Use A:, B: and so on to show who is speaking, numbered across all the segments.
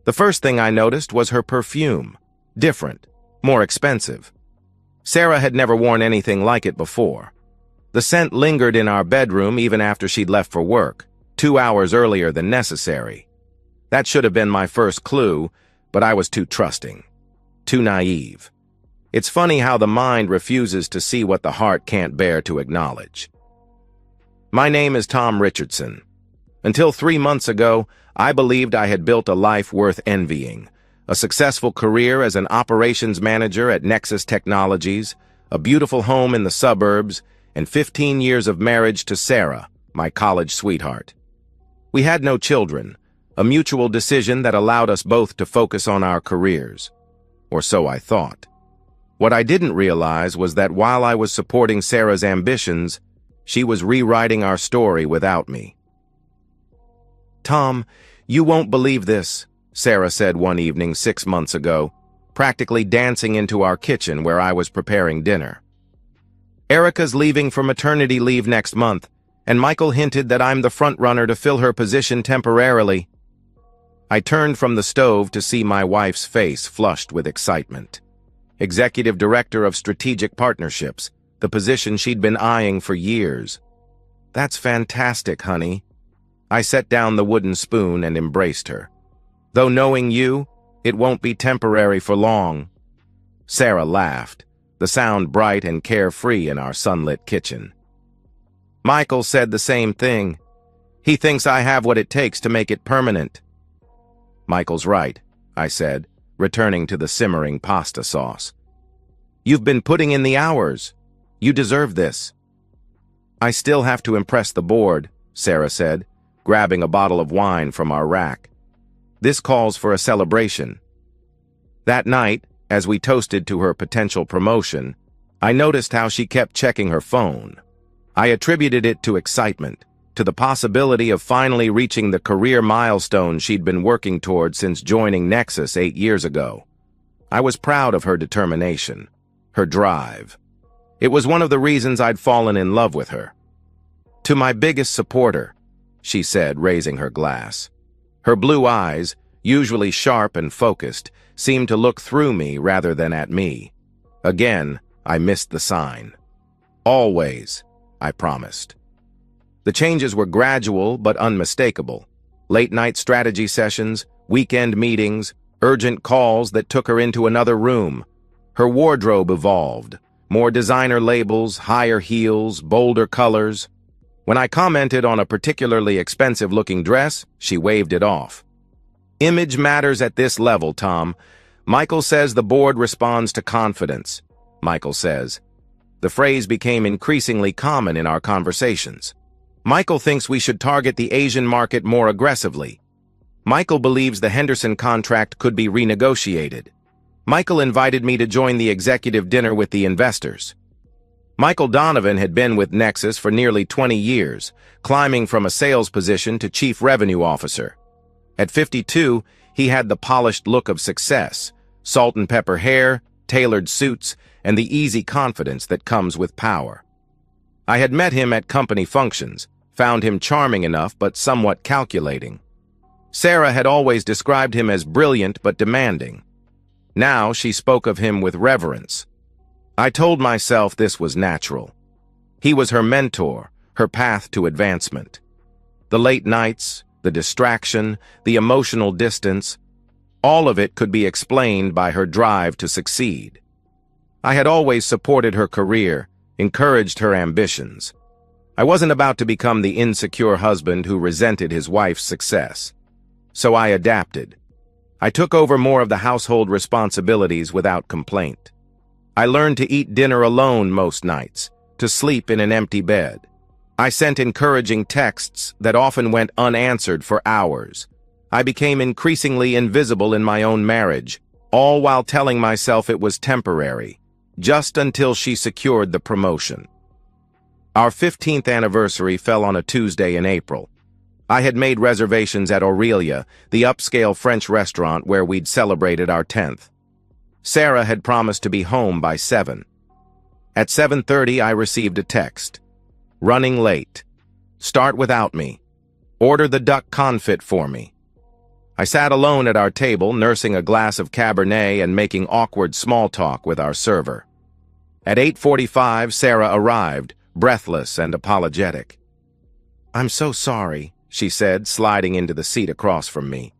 A: The first thing I noticed was her perfume. Different, more expensive. Sarah had never worn anything like it before. The scent lingered in our bedroom even after she'd left for work, 2 hours earlier than necessary. That should have been my first clue, but I was too trusting, too naive. It's funny how the mind refuses to see what the heart can't bear to acknowledge. My name is Tom Richardson. Until 3 months ago, I believed I had built a life worth envying, a successful career as an operations manager at Nexus Technologies, a beautiful home in the suburbs, and 15 years of marriage to Sarah, my college sweetheart. We had no children, a mutual decision that allowed us both to focus on our careers. Or so I thought. What I didn't realize was that while I was supporting Sarah's ambitions, she was rewriting our story without me. "Tom, you won't believe this," Sarah said one evening 6 months ago, practically dancing into our kitchen where I was preparing dinner. "Erica's leaving for maternity leave next month, and Michael hinted that I'm the front-runner to fill her position temporarily." I turned from the stove to see my wife's face flushed with excitement. Executive Director of Strategic Partnerships, the position she'd been eyeing for years. "That's fantastic, honey." I set down the wooden spoon and embraced her. "Though knowing you, it won't be temporary for long." Sarah laughed, the sound bright and carefree in our sunlit kitchen. "Michael said the same thing. He thinks I have what it takes to make it permanent." "Michael's right," I said, returning to the simmering pasta sauce. "You've been putting in the hours. You deserve this." "I still have to impress the board," Sarah said, grabbing a bottle of wine from our rack. "This calls for a celebration." That night, as we toasted to her potential promotion, I noticed how she kept checking her phone. I attributed it to excitement, to the possibility of finally reaching the career milestone she'd been working toward since joining Nexus 8 years ago. I was proud of her determination, her drive. It was one of the reasons I'd fallen in love with her. "To my biggest supporter," she said, raising her glass. Her blue eyes, usually sharp and focused, seemed to look through me rather than at me. Again, I missed the sign. "Always," I promised. The changes were gradual but unmistakable. Late-night strategy sessions, weekend meetings, urgent calls that took her into another room. Her wardrobe evolved. More designer labels, higher heels, bolder colors. When I commented on a particularly expensive-looking dress, she waved it off. "Image matters at this level, Tom. Michael says the board responds to confidence." Michael says. The phrase became increasingly common in our conversations. "Michael thinks we should target the Asian market more aggressively. Michael believes the Henderson contract could be renegotiated. Michael invited me to join the executive dinner with the investors." Michael Donovan had been with Nexus for nearly 20 years, climbing from a sales position to chief revenue officer. At 52, he had the polished look of success, salt and pepper hair, tailored suits, and the easy confidence that comes with power. I had met him at company functions, found him charming enough but somewhat calculating. Sarah had always described him as brilliant but demanding. Now she spoke of him with reverence. I told myself this was natural. He was her mentor, her path to advancement. The late nights, the distraction, the emotional distance, all of it could be explained by her drive to succeed. I had always supported her career, encouraged her ambitions. I wasn't about to become the insecure husband who resented his wife's success. So I adapted. I took over more of the household responsibilities without complaint. I learned to eat dinner alone most nights, to sleep in an empty bed. I sent encouraging texts that often went unanswered for hours. I became increasingly invisible in my own marriage, all while telling myself it was temporary, just until she secured the promotion. Our 15th anniversary fell on a Tuesday in April. I had made reservations at Aurelia, the upscale French restaurant where we'd celebrated our 10th. Sarah had promised to be home by 7. At 7:30, I received a text. "Running late. Start without me. Order the duck confit for me." I sat alone at our table, nursing a glass of Cabernet and making awkward small talk with our server. At 8:45, Sarah arrived, breathless and apologetic. "I'm so sorry," she said, sliding into the seat across from me.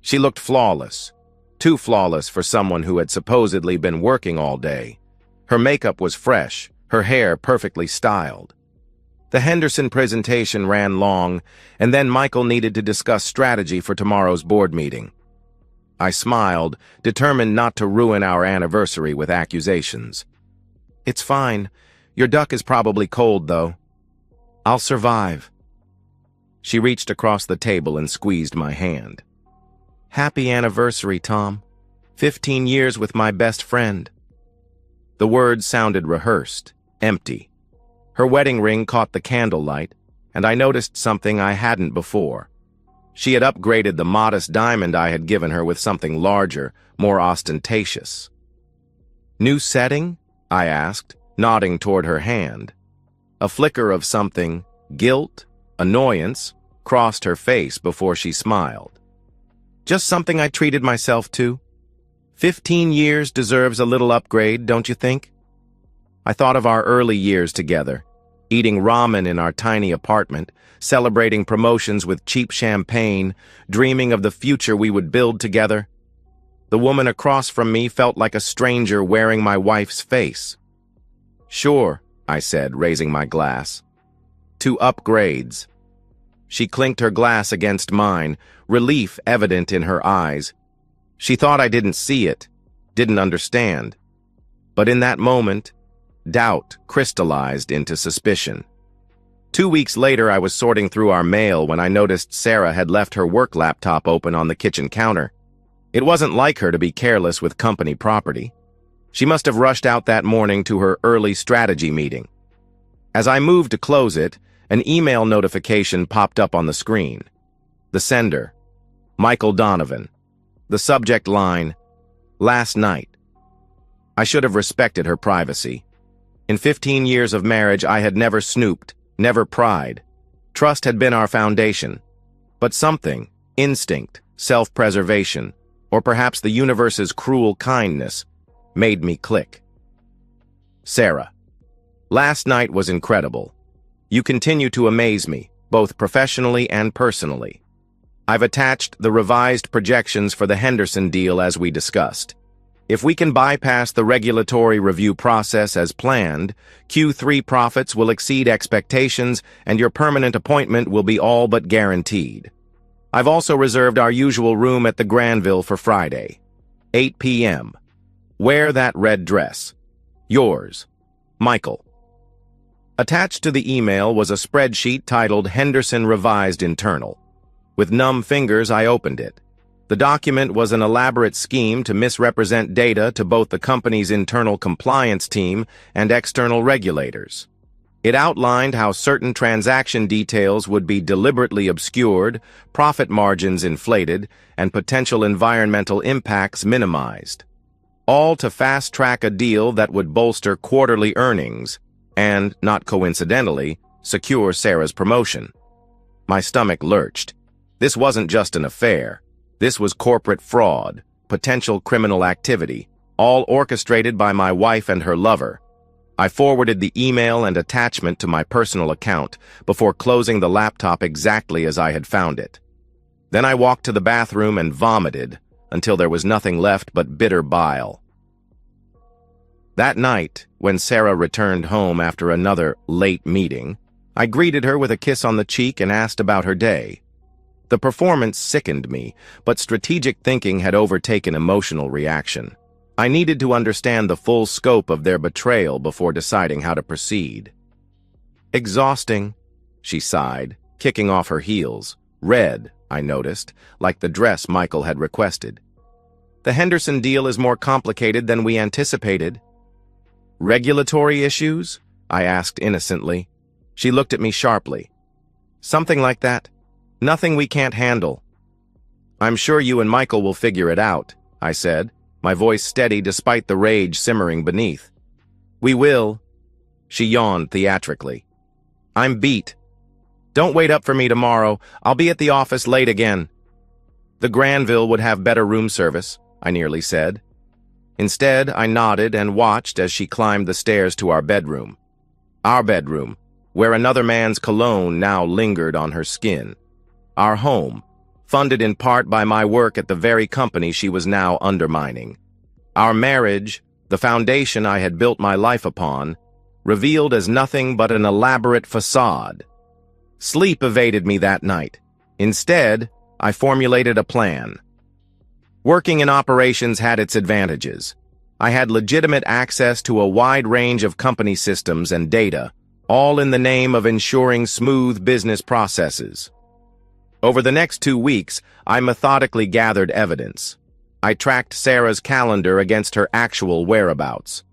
A: She looked flawless, too flawless for someone who had supposedly been working all day. Her makeup was fresh, her hair perfectly styled. The Henderson presentation ran long, and then Michael needed to discuss strategy for tomorrow's board meeting. I smiled, determined not to ruin our anniversary with accusations. "It's fine. Your duck is probably cold, though. I'll survive." She reached across the table and squeezed my hand. "Happy anniversary, Tom. 15 years with my best friend." The words sounded rehearsed, empty. Her wedding ring caught the candlelight, and I noticed something I hadn't before. She had upgraded the modest diamond I had given her with something larger, more ostentatious. "New setting?" I asked, nodding toward her hand. A flicker of something, guilt, annoyance, crossed her face before she smiled. "Just something I treated myself to. 15 years deserves a little upgrade, don't you think?" I thought of our early years together, eating ramen in our tiny apartment, celebrating promotions with cheap champagne, dreaming of the future we would build together. The woman across from me felt like a stranger wearing my wife's face. "Sure," I said, raising my glass. "To upgrades." She clinked her glass against mine, relief evident in her eyes. She thought I didn't see it, didn't understand. But in that moment, doubt crystallized into suspicion. 2 weeks later, I was sorting through our mail when I noticed Sarah had left her work laptop open on the kitchen counter. It wasn't like her to be careless with company property. She must have rushed out that morning to her early strategy meeting. As I moved to close it, an email notification popped up on the screen. The sender, Michael Donovan. The subject line, "Last night." I should have respected her privacy. In 15 years of marriage, I had never snooped, never pried. Trust had been our foundation. But something, instinct, self-preservation, or perhaps the universe's cruel kindness, made me click. Sarah, last night was incredible. You continue to amaze me, both professionally and personally. I've attached the revised projections for the Henderson deal as we discussed. If we can bypass the regulatory review process as planned, Q3 profits will exceed expectations and your permanent appointment will be all but guaranteed. I've also reserved our usual room at the Granville for Friday, 8 p.m. Wear that red dress. Yours, Michael. Attached to the email was a spreadsheet titled Henderson Revised Internal. With numb fingers, I opened it. The document was an elaborate scheme to misrepresent data to both the company's internal compliance team and external regulators. It outlined how certain transaction details would be deliberately obscured, profit margins inflated, and potential environmental impacts minimized. All to fast-track a deal that would bolster quarterly earnings and, not coincidentally, secure Sarah's promotion. My stomach lurched. This wasn't just an affair. This was corporate fraud, potential criminal activity, all orchestrated by my wife and her lover. I forwarded the email and attachment to my personal account before closing the laptop exactly as I had found it. Then I walked to the bathroom and vomited until there was nothing left but bitter bile. That night, when Sarah returned home after another late meeting, I greeted her with a kiss on the cheek and asked about her day. The performance sickened me, but strategic thinking had overtaken emotional reaction. I needed to understand the full scope of their betrayal before deciding how to proceed. "Exhausting," she sighed, kicking off her heels. Red, I noticed, like the dress Michael had requested. "The Henderson deal is more complicated than we anticipated." "Regulatory issues?" I asked innocently. She looked at me sharply. "Something like that. Nothing we can't handle." "I'm sure you and Michael will figure it out," I said, my voice steady despite the rage simmering beneath. "We will." She yawned theatrically. "I'm beat. Don't wait up for me tomorrow. I'll be at the office late again." The Granville would have better room service, I nearly said. Instead, I nodded and watched as she climbed the stairs to our bedroom. Our bedroom, where another man's cologne now lingered on her skin. Our home, funded in part by my work at the very company she was now undermining. Our marriage, the foundation I had built my life upon, revealed as nothing but an elaborate facade. Sleep evaded me that night. Instead, I formulated a plan. Working in operations had its advantages. I had legitimate access to a wide range of company systems and data, all in the name of ensuring smooth business processes. Over the next 2 weeks, I methodically gathered evidence. I tracked Sarah's calendar against her actual whereabouts.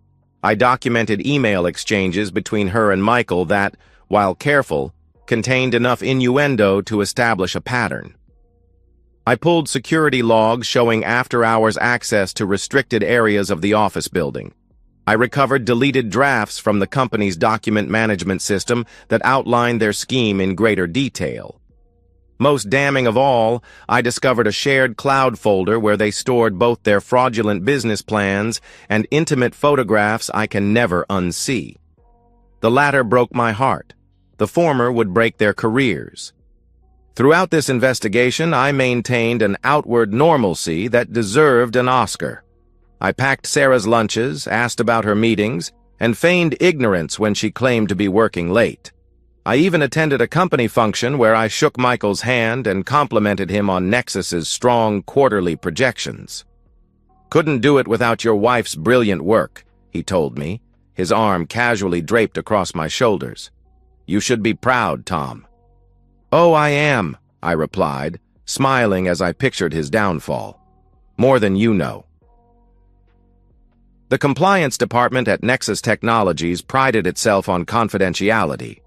A: I documented email exchanges between her and Michael that, while careful, contained enough innuendo to establish a pattern. I pulled security logs showing after-hours access to restricted areas of the office building. I recovered deleted drafts from the company's document management system that outlined their scheme in greater detail. Most damning of all, I discovered a shared cloud folder where they stored both their fraudulent business plans and intimate photographs I can never unsee. The latter broke my heart. The former would break their careers. Throughout this investigation, I maintained an outward normalcy that deserved an Oscar. I packed Sarah's lunches, asked about her meetings, and feigned ignorance when she claimed to be working late. I even attended a company function where I shook Michael's hand and complimented him on Nexus's strong quarterly projections. "Couldn't do it without your wife's brilliant work," he told me, his arm casually draped across my shoulders. "You should be proud, Tom." "Oh, I am," I replied, smiling as I pictured his downfall. "More than you know." The compliance department at Nexus Technologies prided itself on confidentiality.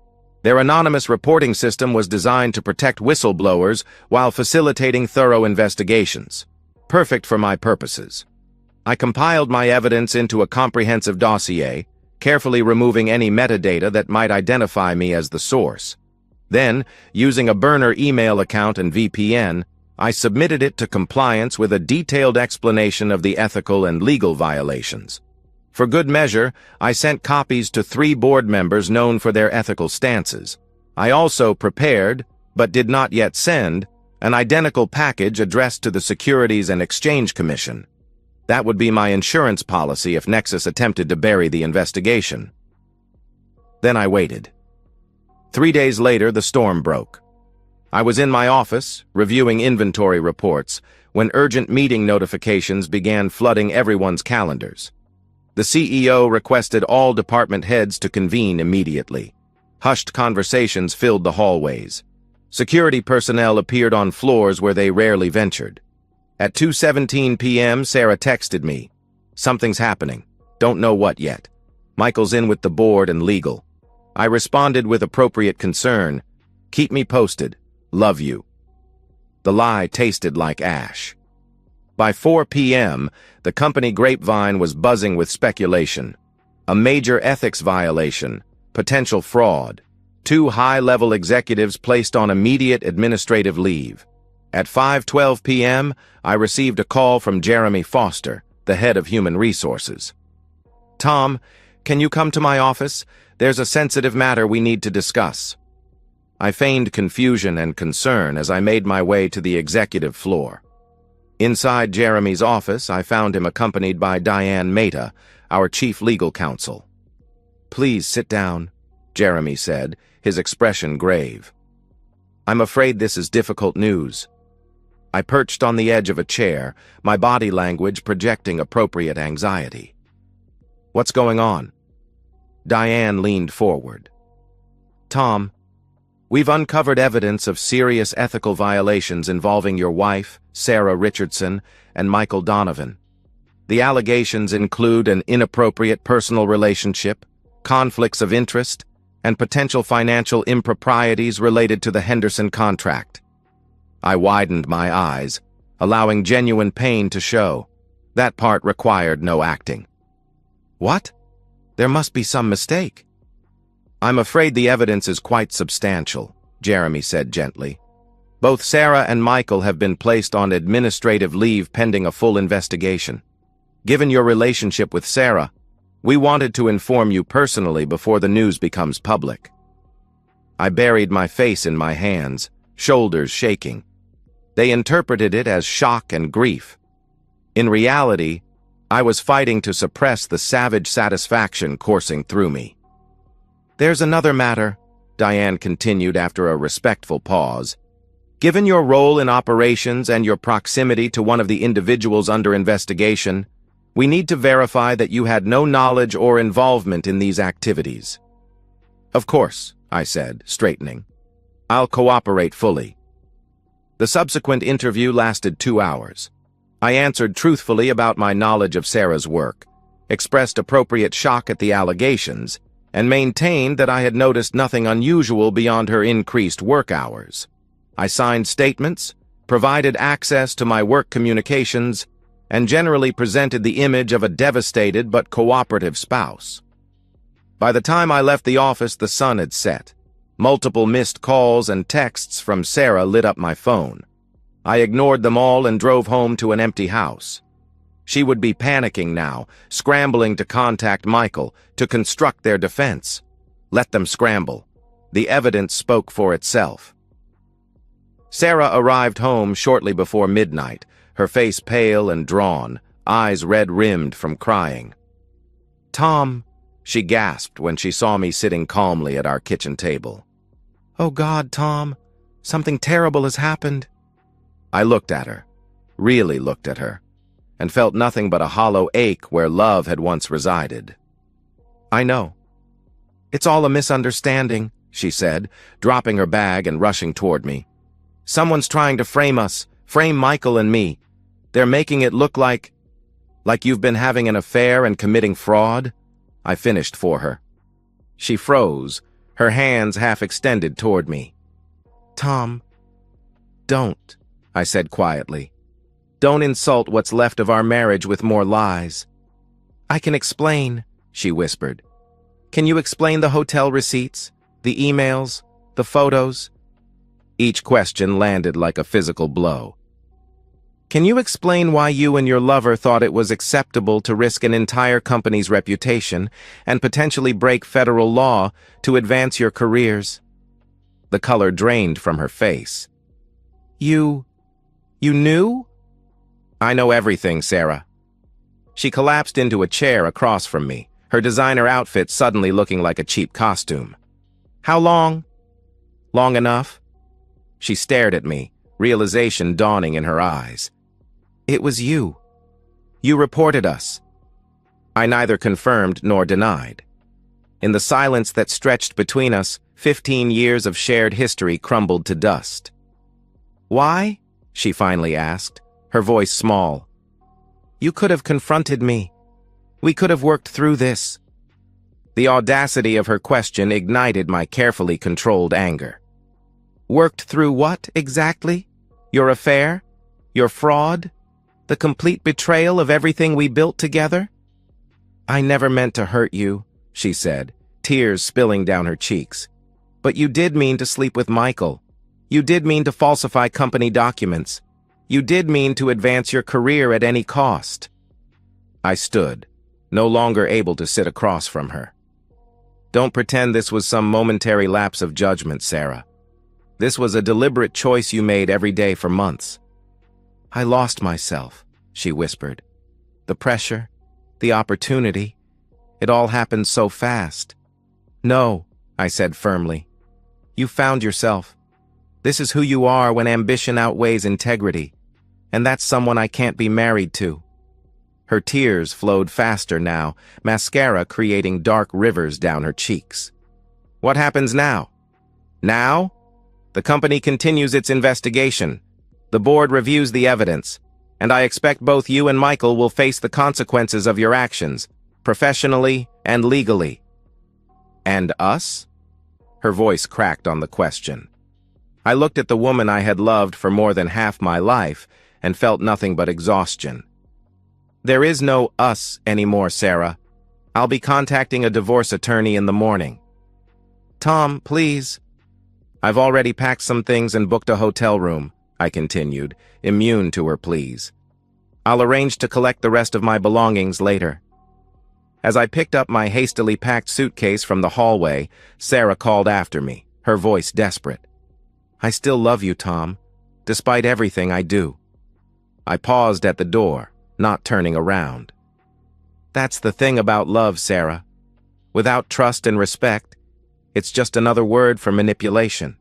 A: Their anonymous reporting system was designed to protect whistleblowers while facilitating thorough investigations. Perfect for my purposes. I compiled my evidence into a comprehensive dossier, carefully removing any metadata that might identify me as the source. Then, using a burner email account and VPN, I submitted it to compliance with a detailed explanation of the ethical and legal violations. For good measure, I sent copies to 3 board members known for their ethical stances. I also prepared, but did not yet send, an identical package addressed to the Securities and Exchange Commission. That would be my insurance policy if Nexus attempted to bury the investigation. Then I waited. 3 days later, the storm broke. I was in my office, reviewing inventory reports, when urgent meeting notifications began flooding everyone's calendars. The CEO requested all department heads to convene immediately. Hushed conversations filled the hallways. Security personnel appeared on floors where they rarely ventured. At 2:17 p.m., Sarah texted me. "Something's happening. Don't know what yet. Michael's in with the board and legal." I responded with appropriate concern. "Keep me posted. Love you." The lie tasted like ash. By 4 p.m., the company grapevine was buzzing with speculation. A major ethics violation, potential fraud, 2 high-level executives placed on immediate administrative leave. At 5:12 p.m., I received a call from Jeremy Foster, the head of Human Resources. "Tom, can you come to my office? There's a sensitive matter we need to discuss." I feigned confusion and concern as I made my way to the executive floor. Inside Jeremy's office, I found him accompanied by Diane Mehta, our chief legal counsel. "Please sit down," Jeremy said, his expression grave. "I'm afraid this is difficult news." I perched on the edge of a chair, my body language projecting appropriate anxiety. "What's going on?" Diane leaned forward. "Tom, we've uncovered evidence of serious ethical violations involving your wife, Sarah Richardson, and Michael Donovan. The allegations include an inappropriate personal relationship, conflicts of interest, and potential financial improprieties related to the Henderson contract." I widened my eyes, allowing genuine pain to show. That part required no acting. "What? There must be some mistake." "I'm afraid the evidence is quite substantial," Jeremy said gently. Both Sarah and Michael have been placed on administrative leave pending a full investigation. Given your relationship with Sarah, we wanted to inform you personally before the news becomes public. I buried my face in my hands, shoulders shaking. They interpreted it as shock and grief. In reality, I was fighting to suppress the savage satisfaction coursing through me. There's another matter, Diane continued after a respectful pause. Given your role in operations and your proximity to one of the individuals under investigation, we need to verify that you had no knowledge or involvement in these activities. Of course, I said, straightening. I'll cooperate fully. The subsequent interview lasted 2 hours. I answered truthfully about my knowledge of Sarah's work, expressed appropriate shock at the allegations, and maintained that I had noticed nothing unusual beyond her increased work hours. I signed statements, provided access to my work communications, and generally presented the image of a devastated but cooperative spouse. By the time I left the office, the sun had set. Multiple missed calls and texts from Sarah lit up my phone. I ignored them all and drove home to an empty house. She would be panicking now, scrambling to contact Michael, to construct their defense. Let them scramble. The evidence spoke for itself. Sarah arrived home shortly before midnight, her face pale and drawn, eyes red-rimmed from crying. "Tom," she gasped when she saw me sitting calmly at our kitchen table. "Oh God, Tom, something terrible has happened." I looked at her, really looked at her, and felt nothing but a hollow ache where love had once resided. "I know. It's all a misunderstanding," she said, dropping her bag and rushing toward me. "Someone's trying to frame us, frame Michael and me. They're making it look like you've been having an affair and committing fraud," I finished for her. She froze, her hands half extended toward me. "Tom, don't," I said quietly. "Don't insult what's left of our marriage with more lies." "I can explain," she whispered. "Can you explain the hotel receipts, the emails, the photos?" Each question landed like a physical blow. "Can you explain why you and your lover thought it was acceptable to risk an entire company's reputation and potentially break federal law to advance your careers?" The color drained from her face. You knew?" "I know everything, Sarah." She collapsed into a chair across from me, her designer outfit suddenly looking like a cheap costume. "How long?" "Long enough." She stared at me, realization dawning in her eyes. "It was you. You reported us." I neither confirmed nor denied. In the silence that stretched between us, 15 years of shared history crumbled to dust. "Why?" she finally asked, her voice small. "You could have confronted me. We could have worked through this." The audacity of her question ignited my carefully controlled anger. "Worked through what, exactly? Your affair? Your fraud? The complete betrayal of everything we built together?" "I never meant to hurt you," she said, tears spilling down her cheeks. "But you did mean to sleep with Michael. You did mean to falsify company documents. You did mean to advance your career at any cost." I stood, no longer able to sit across from her. "Don't pretend this was some momentary lapse of judgment, Sarah. This was a deliberate choice you made every day for months." "I lost myself," she whispered. "The pressure, the opportunity, it all happened so fast." "No," I said firmly. "You found yourself. This is who you are when ambition outweighs integrity, and that's someone I can't be married to." Her tears flowed faster now, mascara creating dark rivers down her cheeks. "What happens now?" "Now? The company continues its investigation. The board reviews the evidence, and I expect both you and Michael will face the consequences of your actions, professionally and legally." "And us?" Her voice cracked on the question. I looked at the woman I had loved for more than half my life and felt nothing but exhaustion. "There is no us anymore, Sarah. I'll be contacting a divorce attorney in the morning." "Tom, please." I've already packed some things and booked a hotel room, I continued, immune to her pleas. I'll arrange to collect the rest of my belongings later. As I picked up my hastily packed suitcase from the hallway, Sarah called after me, her voice desperate. I still love you, Tom, despite everything I do. I paused at the door, not turning around. That's the thing about love, Sarah. Without trust and respect, it's just another word for manipulation.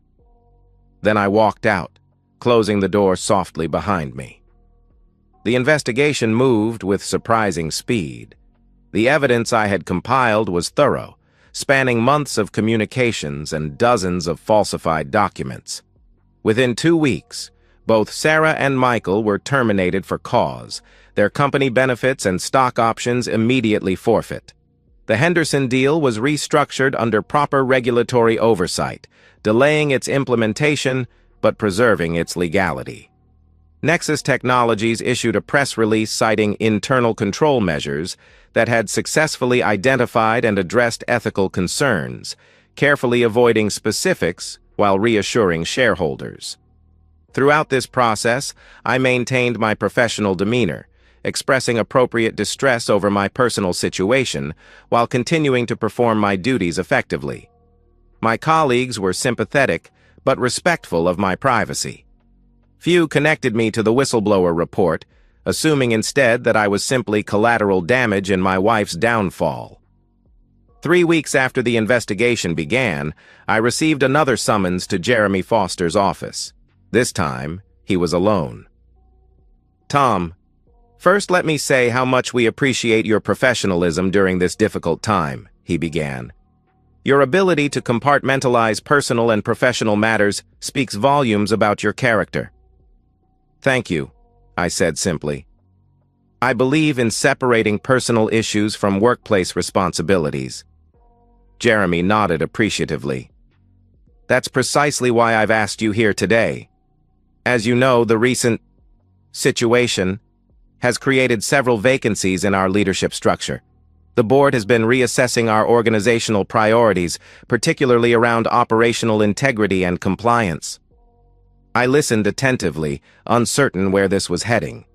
A: Then I walked out, closing the door softly behind me. The investigation moved with surprising speed. The evidence I had compiled was thorough, spanning months of communications and dozens of falsified documents. Within 2 weeks, both Sarah and Michael were terminated for cause, their company benefits and stock options immediately forfeit. The Henderson deal was restructured under proper regulatory oversight, delaying its implementation but preserving its legality. Nexus Technologies issued a press release citing internal control measures that had successfully identified and addressed ethical concerns, carefully avoiding specifics while reassuring shareholders. Throughout this process, I maintained my professional demeanor, expressing appropriate distress over my personal situation while continuing to perform my duties effectively. My colleagues were sympathetic but respectful of my privacy. Few connected me to the whistleblower report, assuming instead that I was simply collateral damage in my wife's downfall. 3 weeks after the investigation began, I received another summons to Jeremy Foster's office. This time, he was alone. Tom, first let me say how much we appreciate your professionalism during this difficult time, he began. Your ability to compartmentalize personal and professional matters speaks volumes about your character. Thank you, I said simply. I believe in separating personal issues from workplace responsibilities. Jeremy nodded appreciatively. That's precisely why I've asked you here today. As you know, the recent situation has created several vacancies in our leadership structure. The board has been reassessing our organizational priorities, particularly around operational integrity and compliance. I listened attentively, uncertain where this was heading.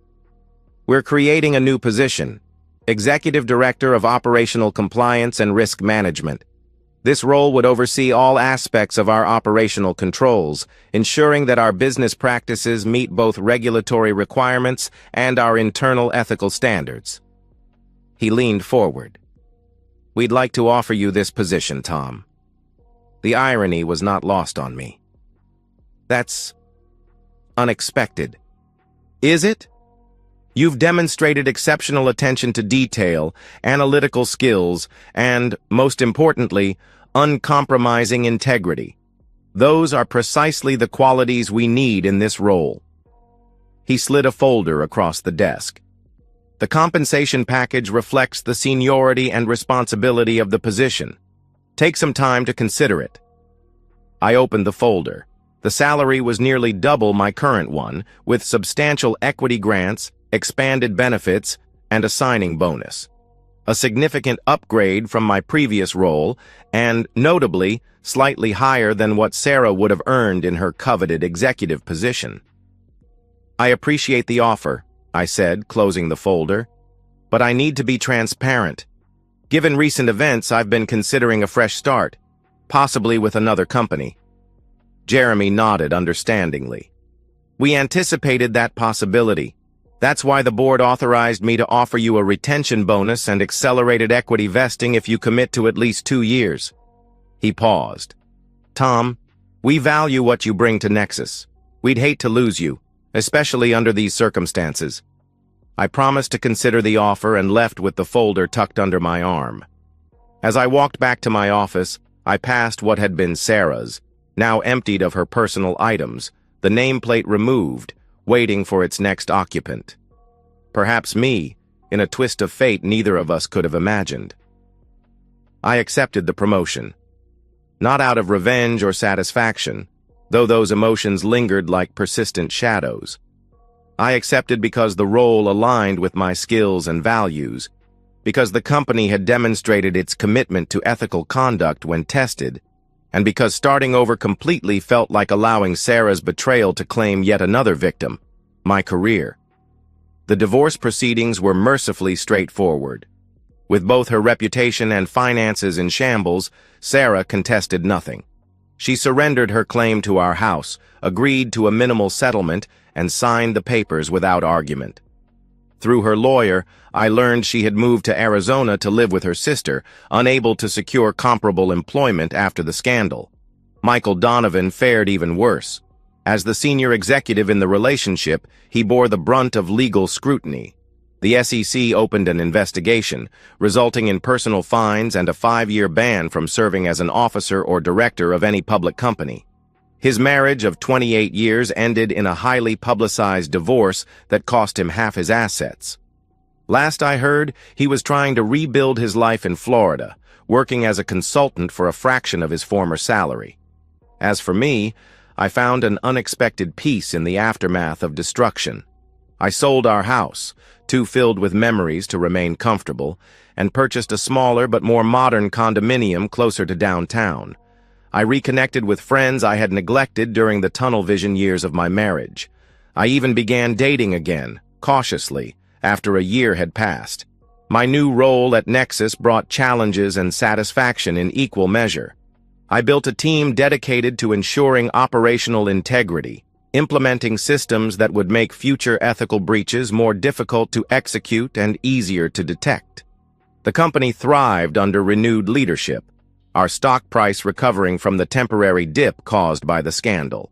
A: We're creating a new position, Executive Director of Operational Compliance and Risk Management. This role would oversee all aspects of our operational controls, ensuring that our business practices meet both regulatory requirements and our internal ethical standards. He leaned forward. We'd like to offer you this position, Tom. The irony was not lost on me. That's unexpected. Is it? You've demonstrated exceptional attention to detail, analytical skills, and, most importantly, uncompromising integrity. Those are precisely the qualities we need in this role. He slid a folder across the desk. The compensation package reflects the seniority and responsibility of the position. Take some time to consider it. I opened the folder. The salary was nearly double my current one, with substantial equity grants, expanded benefits, and a signing bonus. A significant upgrade from my previous role, and, notably, slightly higher than what Sarah would have earned in her coveted executive position. I appreciate the offer, I said, closing the folder, but I need to be transparent. Given recent events, I've been considering a fresh start, possibly with another company. Jeremy nodded understandingly. We anticipated that possibility. That's why the board authorized me to offer you a retention bonus and accelerated equity vesting if you commit to at least 2 years. He paused. Tom, we value what you bring to Nexus. We'd hate to lose you, especially under these circumstances. I promised to consider the offer and left with the folder tucked under my arm. As I walked back to my office, I passed what had been Sarah's, now emptied of her personal items, the nameplate removed, waiting for its next occupant. Perhaps me, in a twist of fate neither of us could have imagined. I accepted the promotion. Not out of revenge or satisfaction, though those emotions lingered like persistent shadows. I accepted because the role aligned with my skills and values, because the company had demonstrated its commitment to ethical conduct when tested, and because starting over completely felt like allowing Sarah's betrayal to claim yet another victim, my career. The divorce proceedings were mercifully straightforward. With both her reputation and finances in shambles, Sarah contested nothing. She surrendered her claim to our house, agreed to a minimal settlement, and signed the papers without argument. Through her lawyer, I learned she had moved to Arizona to live with her sister, unable to secure comparable employment after the scandal. Michael Donovan fared even worse. As the senior executive in the relationship, he bore the brunt of legal scrutiny. The SEC opened an investigation, resulting in personal fines and a 5-year ban from serving as an officer or director of any public company. His marriage of 28 years ended in a highly publicized divorce that cost him half his assets. Last I heard, he was trying to rebuild his life in Florida, working as a consultant for a fraction of his former salary. As for me, I found an unexpected peace in the aftermath of destruction. I sold our house, too filled with memories to remain comfortable, and purchased a smaller but more modern condominium closer to downtown. I reconnected with friends I had neglected during the tunnel vision years of my marriage. I even began dating again, cautiously, after a year had passed. My new role at Nexus brought challenges and satisfaction in equal measure. I built a team dedicated to ensuring operational integrity, implementing systems that would make future ethical breaches more difficult to execute and easier to detect. The company thrived under renewed leadership, our stock price recovering from the temporary dip caused by the scandal.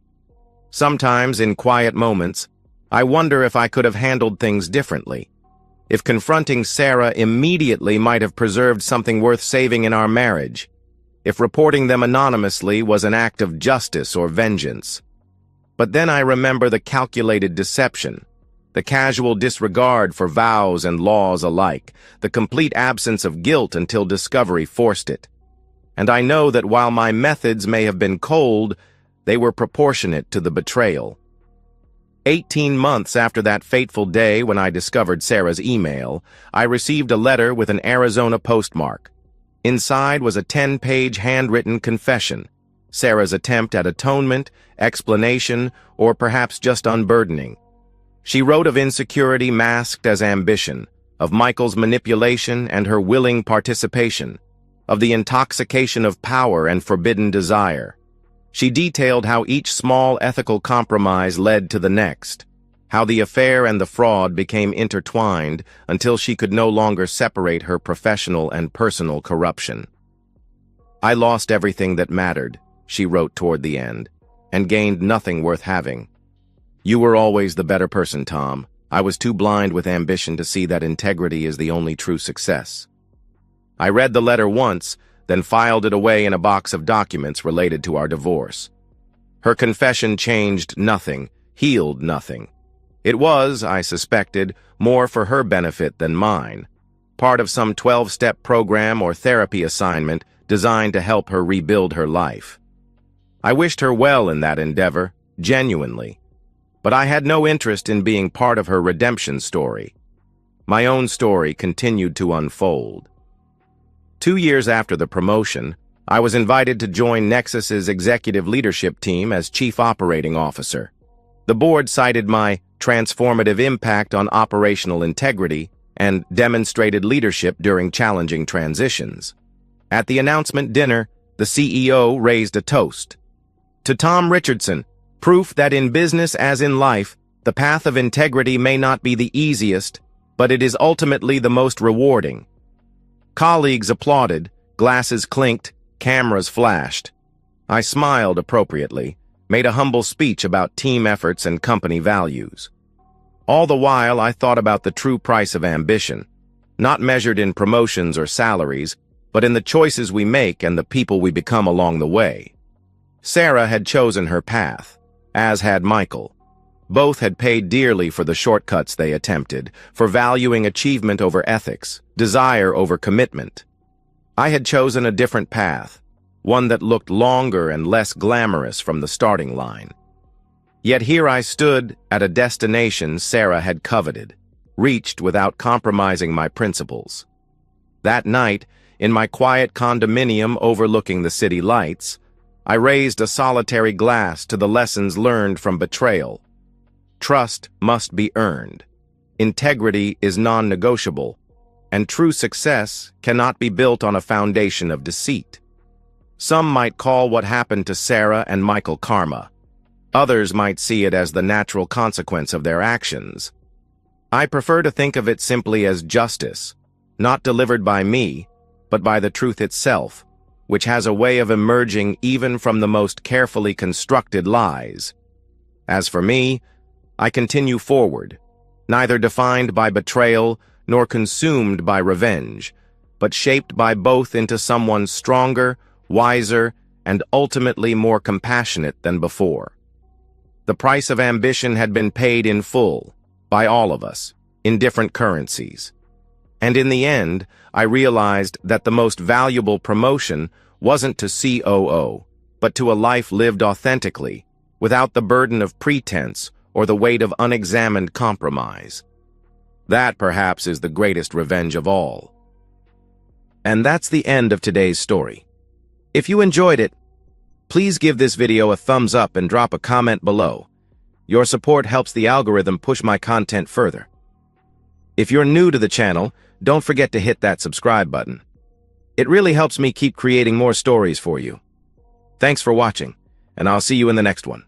A: Sometimes, in quiet moments, I wonder if I could have handled things differently. If confronting Sarah immediately might have preserved something worth saving in our marriage. If reporting them anonymously was an act of justice or vengeance. But then I remember the calculated deception, the casual disregard for vows and laws alike, the complete absence of guilt until discovery forced it. And I know that while my methods may have been cold, they were proportionate to the betrayal. 18 months after that fateful day when I discovered Sarah's email, I received a letter with an Arizona postmark. Inside was a 10-page handwritten confession, Sarah's attempt at atonement, explanation, or perhaps just unburdening. She wrote of insecurity masked as ambition, of Michael's manipulation and her willing participation, of the intoxication of power and forbidden desire. She detailed how each small ethical compromise led to the next, how the affair and the fraud became intertwined until she could no longer separate her professional and personal corruption. I lost everything that mattered, she wrote toward the end, and gained nothing worth having. You were always the better person, Tom. I was too blind with ambition to see that integrity is the only true success. I read the letter once, then filed it away in a box of documents related to our divorce. Her confession changed nothing, healed nothing. It was, I suspected, more for her benefit than mine, part of some 12-step program or therapy assignment designed to help her rebuild her life. I wished her well in that endeavor, genuinely, but I had no interest in being part of her redemption story. My own story continued to unfold. 2 years after the promotion, I was invited to join Nexus's executive leadership team as Chief Operating Officer. The board cited my transformative impact on operational integrity and demonstrated leadership during challenging transitions. At the announcement dinner, the CEO raised a toast. To Tom Richardson, proof that in business as in life, the path of integrity may not be the easiest, but it is ultimately the most rewarding. Colleagues applauded, glasses clinked, cameras flashed. I smiled appropriately, made a humble speech about team efforts and company values. All the while, I thought about the true price of ambition, not measured in promotions or salaries, but in the choices we make and the people we become along the way. Sarah had chosen her path, as had Michael. Both had paid dearly for the shortcuts they attempted, for valuing achievement over ethics, desire over commitment. I had chosen a different path, one that looked longer and less glamorous from the starting line. Yet here I stood at a destination Sarah had coveted, reached without compromising my principles. That night, in my quiet condominium overlooking the city lights, I raised a solitary glass to the lessons learned from betrayal. Trust must be earned. Integrity is non-negotiable, and true success cannot be built on a foundation of deceit. Some might call what happened to Sarah and Michael karma. Others might see it as the natural consequence of their actions. I prefer to think of it simply as justice, not delivered by me, but by the truth itself, which has a way of emerging even from the most carefully constructed lies. As for me, I continue forward, neither defined by betrayal nor consumed by revenge, but shaped by both into someone stronger, wiser, and ultimately more compassionate than before. The price of ambition had been paid in full, by all of us, in different currencies. And in the end, I realized that the most valuable promotion wasn't to COO, but to a life lived authentically, without the burden of pretense or the weight of unexamined compromise. That, perhaps, is the greatest revenge of all. And that's the end of today's story. If you enjoyed it, please give this video a thumbs up and drop a comment below. Your support helps the algorithm push my content further. If you're new to the channel, don't forget to hit that subscribe button. It really helps me keep creating more stories for you. Thanks for watching, and I'll see you in the next one.